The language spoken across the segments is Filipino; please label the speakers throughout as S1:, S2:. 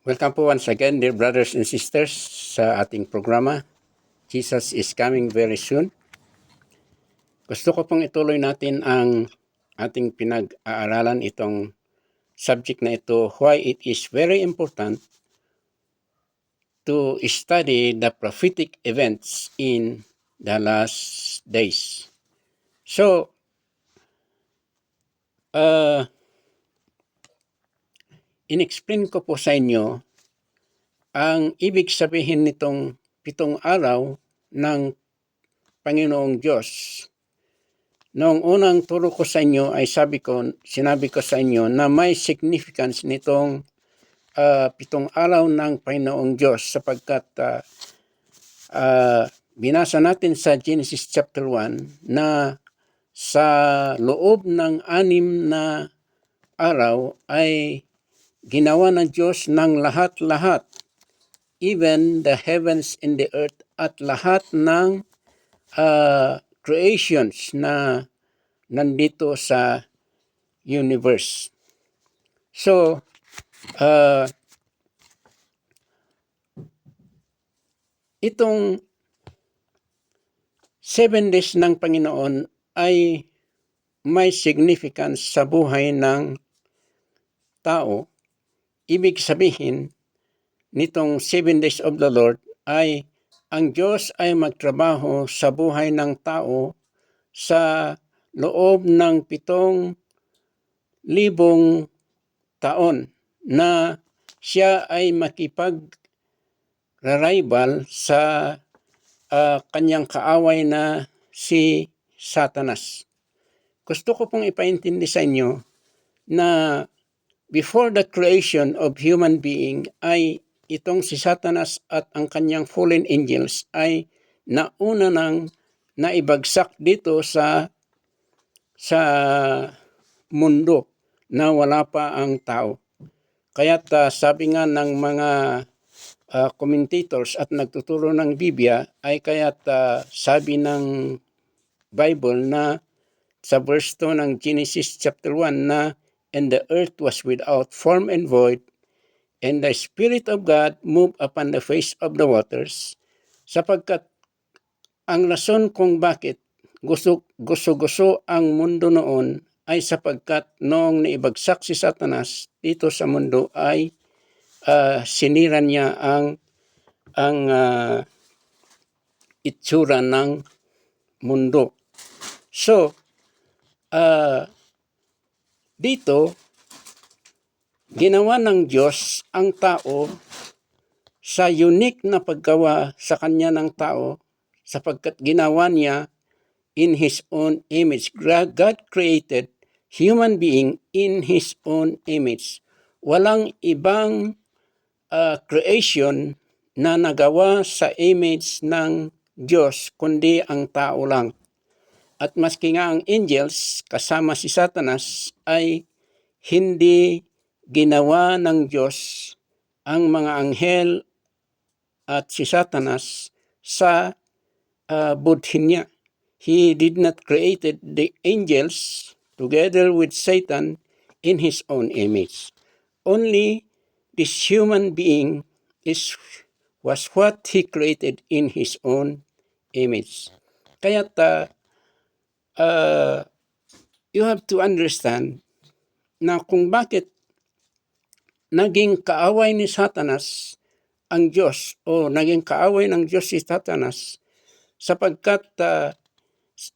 S1: Welcome po once again, dear brothers and sisters, sa ating programa. Jesus is coming very soon. Gusto ko pong ituloy natin ang ating pinag-aaralan itong subject na ito, why it is very important to study the prophetic events in the last days. So, in-explain ko po sa inyo ang ibig sabihin nitong 7 araw ng Panginoong Diyos. Noong unang turo ko sa inyo ay sinabi ko sa inyo na may significance nitong 7 araw ng Panginoong Diyos sapagkat binasa natin sa Genesis chapter 1 na sa loob ng 6 na araw ay ginawa ng Diyos ng lahat-lahat, even the heavens and the earth, at lahat ng creations na nandito sa universe. So, itong 7 days ng Panginoon ay may significance sa buhay ng tao. Ibig sabihin, nitong 7 days of the Lord ay ang Diyos ay magtrabaho sa buhay ng tao sa loob ng 7,000 taon na siya ay makipag-rival sa kanyang kaaway na si Satanas. Gusto ko pong ipaintindi sa inyo na before the creation of human being ay itong si Satanas at ang kanyang fallen angels ay nauna nang naibagsak dito sa mundo na wala pa ang tao. Kaya't sabi nga ng mga commentators at nagtuturo ng Biblia ay kaya't sabi ng Bible na sa verse 2 ng Genesis chapter 1 na, "And the earth was without form and void, and the Spirit of God moved upon the face of the waters," sapagkat ang rason kung bakit gusto ang mundo noon ay sapagkat noong naibagsak si Satanas dito sa mundo ay sinira niya ang itsura ng mundo. So, dito, ginawa ng Diyos ang tao sa unique na paggawa sa kanya ng tao sapagkat ginawa niya in His own image. God created human being in His own image. Walang ibang creation na nagawa sa image ng Diyos kundi ang tao lang. At maski nga ang angels kasama si Satanas ay hindi ginawa ng Diyos ang mga anghel at si Satanas sa budhin niya. He did not create the angels together with Satan in His own image. Only this human being was what He created in His own image. Kaya you have to understand na kung bakit naging kaaway ni Satanas ang Diyos o naging kaaway ng Diyos si Satanas sapagkat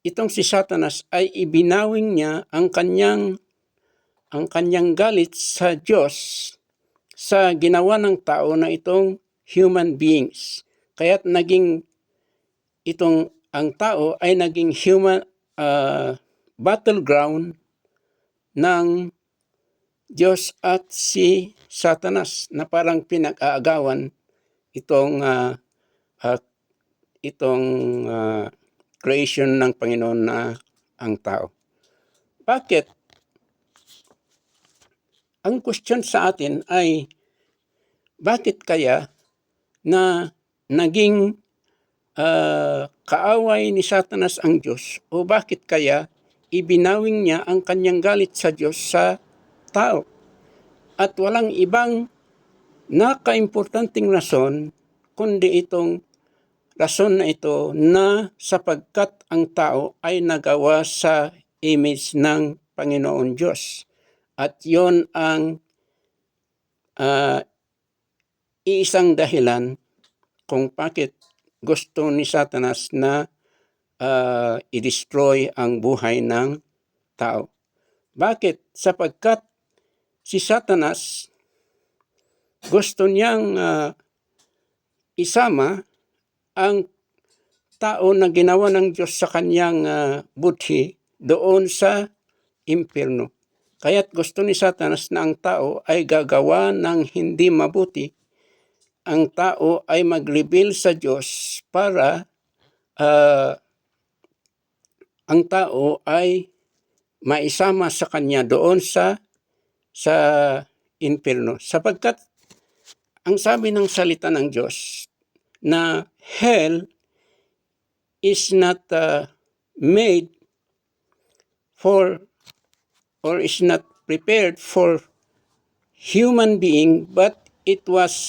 S1: itong si Satanas ay ibinawing niya ang kanyang galit sa Diyos sa ginawa ng tao na itong human beings. Kaya't ang tao ay naging human battleground ng Diyos at si Satanas na parang pinag-aagawan itong creation ng Panginoon na ang tao. Bakit? Ang question sa atin ay bakit kaya na naging kaaway ni Satanas ang Diyos o bakit kaya ibinawing niya ang kanyang galit sa Diyos sa tao? At walang ibang nakaimportanteng rason, kundi itong rason na ito na sapagkat ang tao ay nagawa sa image ng Panginoon Diyos. At yon ang iisang dahilan kung bakit gusto ni Satanas na i-destroy ang buhay ng tao. Bakit? Sapagkat si Satanas gusto niyang isama ang tao na ginawa ng Diyos sa kanyang budhi doon sa impyerno. Kaya't gusto ni Satanas na ang tao ay gagawa ng hindi mabuti. Ang tao ay mag-rebel sa Diyos para ang tao ay maisama sa kanya doon sa impyerno. Sapagkat ang sabi ng salita ng Diyos na hell is not made for or is not prepared for human being, but it was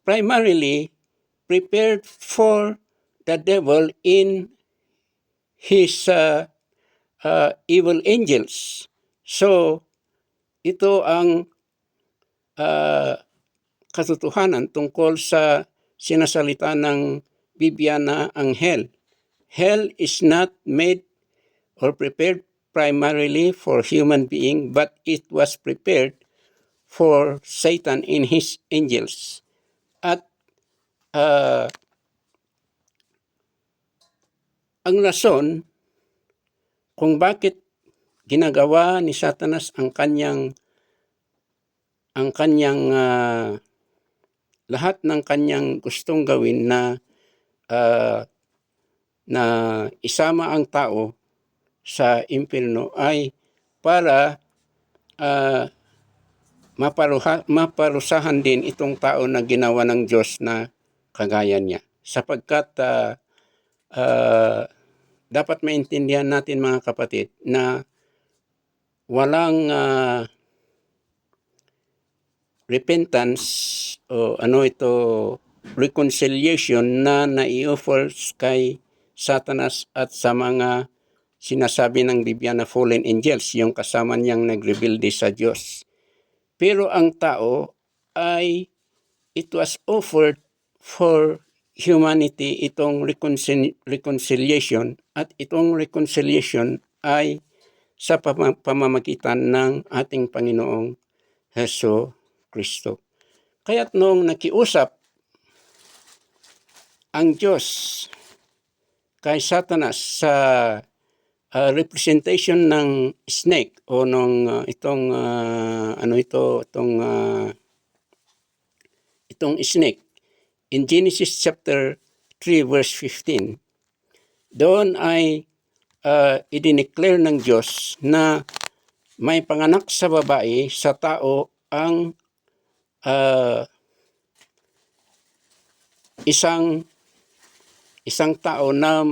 S1: primarily prepared for the devil in his evil angels. So, ito ang katotohanan tungkol sa sinasalita ng Biblia na ang hell. Hell is not made or prepared primarily for human being, but it was prepared for Satan and his angels. At ang rason kung bakit ginagawa ni Satanas ang kanyang lahat ng kanyang gustong gawin na isama ang tao sa impyerno ay para maparusahan din itong tao na ginawa ng Diyos na kagaya niya. Sapagkat dapat maintindihan natin mga kapatid na walang repentance o reconciliation na nai-offer kay Satanas at sa mga sinasabi ng Biblia na fallen angels, yung kasama niyang nagrebelde sa Diyos. Pero ang tao ay it was offered for humanity itong reconciliation, at itong reconciliation ay sa pamamagitan ng ating Panginoong Hesus Kristo. Kaya't noong nakiusap ang Diyos kay Satanas sa representation ng snake o itong snake in Genesis chapter 3 verse 15, doon ay idineclare ng Diyos na may panganak sa babae sa tao ang isang tao na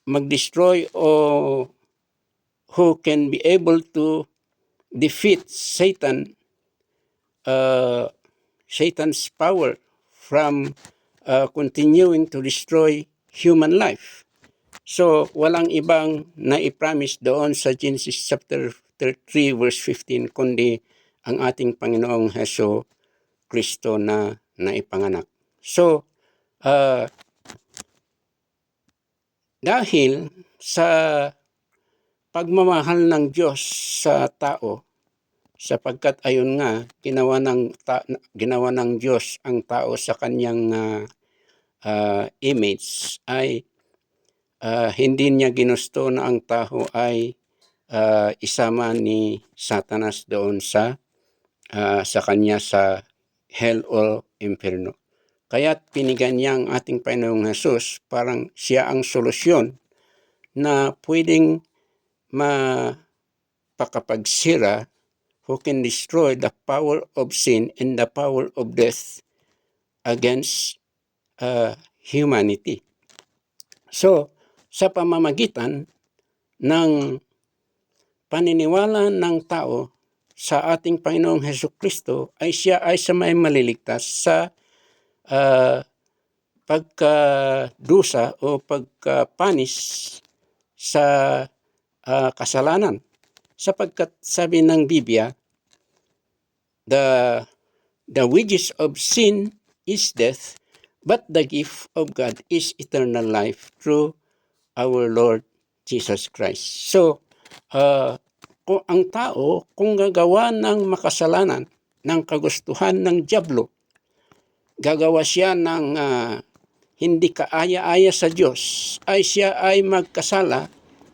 S1: mag-destroy o who can be able to defeat Satan's power from continuing to destroy human life. So, walang ibang naipromise doon sa Genesis chapter 3 verse 15 kundi ang ating Panginoong Hesus Kristo na naipanganak. So, dahil sa pagmamahal ng Diyos sa tao, sapagkat ayon nga ginawa ng Diyos ang tao sa kanyang image, ay hindi niya ginusto na ang tao ay isama ni Satanas doon sa kanya sa hell o impyerno. Kaya't pinigyan niya ang ating Panginoong Hesus, parang siya ang solusyon na pwedeng mapakapagsira, who can destroy the power of sin and the power of death against humanity. So, sa pamamagitan ng paniniwala ng tao sa ating Panginoong Hesukristo ay siya ay sa may maliligtas sa uh, pagkadusa o pagkapanis sa kasalanan. Sapagkat sabi ng Biblia, the wages of sin is death, but the gift of God is eternal life through our Lord Jesus Christ. So, kung ang tao, kung gagawa ng makasalanan, ng kagustuhan ng dyablo, gagawa siya ng hindi kaaya-aya sa Diyos, ay siya ay magkasala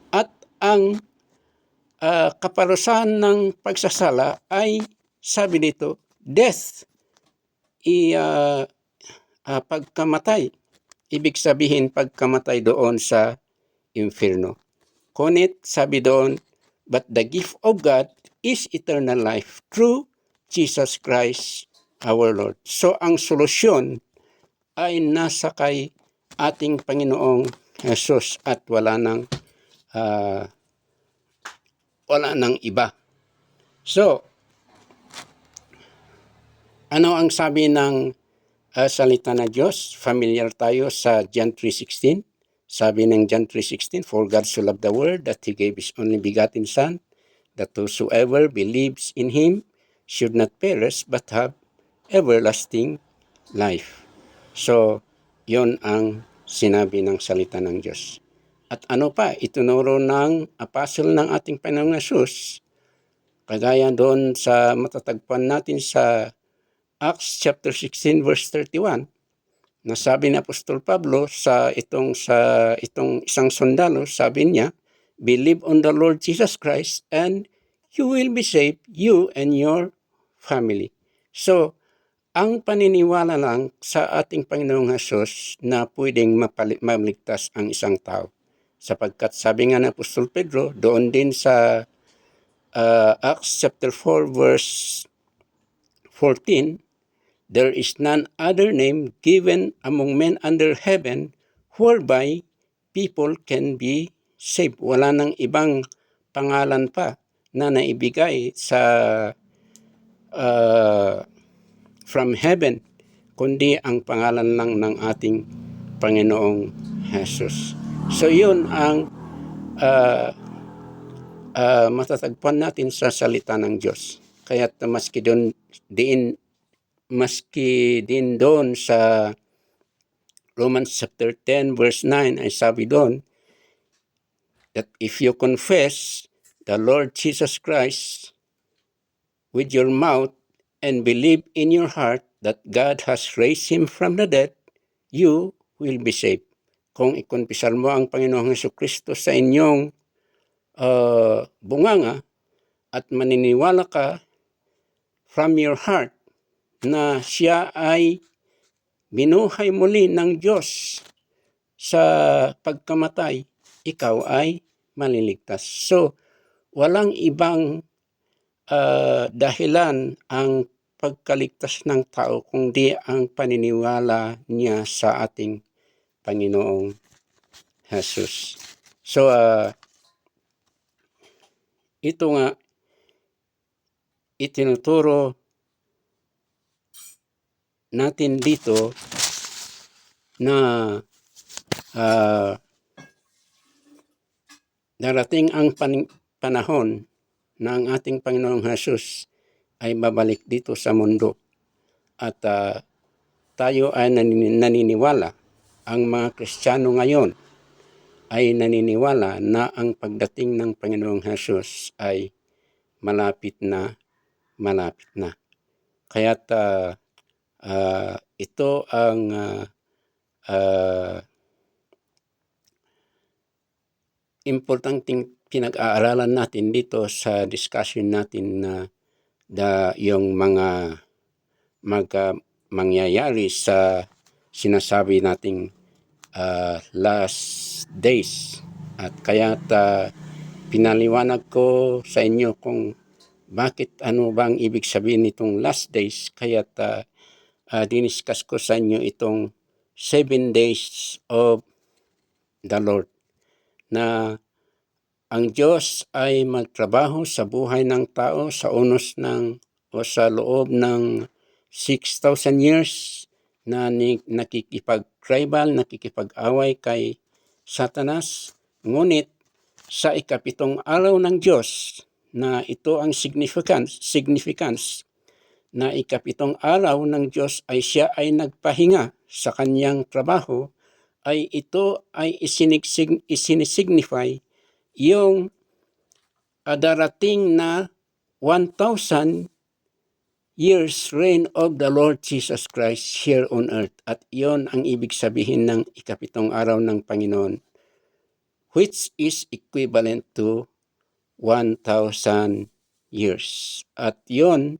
S1: at ang kaparusahan ng pagsasala ay, sabi dito, death, pagkamatay. Ibig sabihin pagkamatay doon sa infierno. Kunit, sabi doon, but the gift of God is eternal life through Jesus Christ our Lord. So ang solusyon ay nasa kay ating Panginoong Jesus at wala nang iba. So, ano ang sabi ng salita ng Diyos? Familiar tayo sa John 3:16. Sabi ng John 3:16, for God so loved the world that He gave His only begotten Son, that whosoever believes in Him should not perish but have everlasting life. So, yon ang sinabi ng salita ng Diyos. At ano pa, itunuro ng apostle ng ating Panginoong Hesus, kagaya doon sa matatagpuan natin sa Acts chapter 16 verse 31, na sabi ni Apostol Pablo sa itong isang sundalo, sabi niya, believe on the Lord Jesus Christ and you will be saved, you and your family. So, ang paniniwala lang sa ating Panginoong Hesus na pwedeng maligtas ang isang tao. Sapagkat sabi nga ng Apostol Pedro, doon din sa Acts chapter 4 verse 14, there is none other name given among men under heaven whereby people can be saved. Wala nang ibang pangalan pa na naibigay sa from heaven, kundi ang pangalan lang ng ating Panginoong Jesus. So yun ang matatagpuan natin sa salita ng Diyos. Kaya maski din doon sa Romans chapter 10 verse 9 ay sabi doon that if you confess the Lord Jesus Christ with your mouth and believe in your heart that God has raised Him from the dead, you will be saved. Kung ikonpisal mo ang Panginoong Hesukristo sa inyong bunganga at maniniwala ka from your heart na siya ay binuhay muli ng Diyos sa pagkamatay, ikaw ay maliligtas. So, walang ibang dahilan ang pagkaligtas ng tao kundi ang paniniwala niya sa ating Panginoong Jesus. So, ito nga, itinuturo natin dito na darating ang panahon na ang ating Panginoong Jesus ay babalik dito sa mundo. At tayo ay naniniwala, ang mga Kristiyano ngayon ay naniniwala na ang pagdating ng Panginoong Jesus ay malapit na. Kaya't ito ang importanteng pinag-aaralan natin dito sa discussion natin na yung mga mangyayari sa sinasabi nating last days. At kaya pinaliwanag ko sa inyo kung bakit ano bang ibig sabihin nitong last days. Kaya diniscuss ko sa inyo itong 7 days of the Lord, na ang Diyos ay magtrabaho sa buhay ng tao sa unos ng o sa loob ng 6,000 years na nakikipag-tribal, nakikipag-away kay Satanas. Ngunit sa ikapitong araw ng Diyos, na ito ang significance na ikapitong araw ng Diyos ay siya ay nagpahinga sa kanyang trabaho, ay ito ay isinisignify yung darating na 1,000 years reign of the Lord Jesus Christ here on earth. At iyon ang ibig sabihin ng ikapitong araw ng Panginoon, which is equivalent to 1,000 years. At iyon,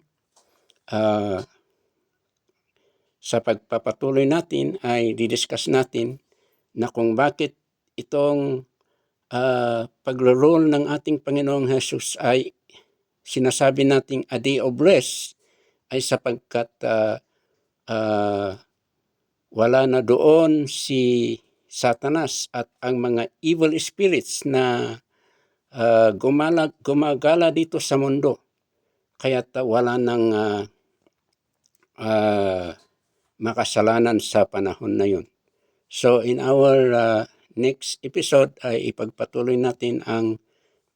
S1: sa pagpapatuloy natin ay didiscuss natin na kung bakit itong pagro-rule ng ating Panginoong Jesus ay sinasabi nating a day of rest, ay sapagkat wala na doon si Satanas at ang mga evil spirits na gumagala dito sa mundo. Kaya't wala nang makasalanan sa panahon na yun. So in our next episode ay ipagpatuloy natin ang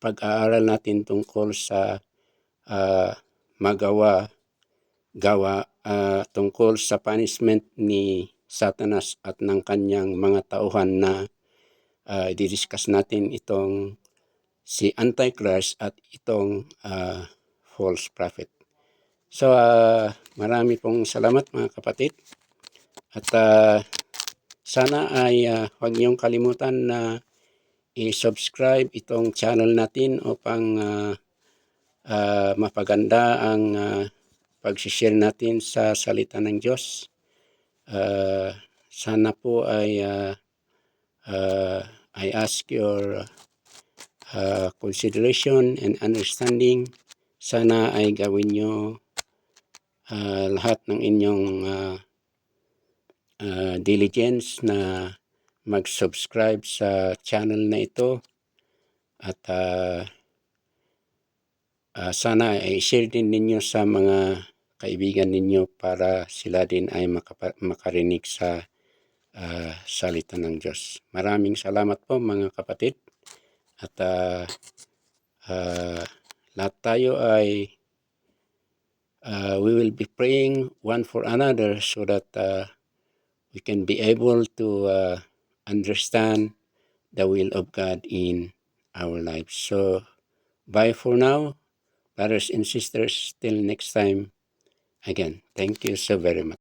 S1: pag-aaral natin tungkol sa tungkol sa punishment ni Satanas at ng kanyang mga tauhan na didiscuss natin itong si Antichrist at itong false prophet. So marami pong salamat mga kapatid, at sana ay huwag niyong kalimutan na i-subscribe itong channel natin upang mapaganda ang pag-share natin sa salita ng Diyos. Sana po ay I ask your consideration and understanding. Sana ay gawin nyo lahat ng inyong diligence na mag-subscribe sa channel na ito, at sana ay share din ninyo sa mga kaibigan ninyo para sila din ay makarinig sa salita ng Diyos. Maraming salamat po mga kapatid, at lahat tayo ay we will be praying one for another so that we can be able to understand the will of God in our lives. So, bye for now, brothers and sisters. Till next time. Again, thank you so very much.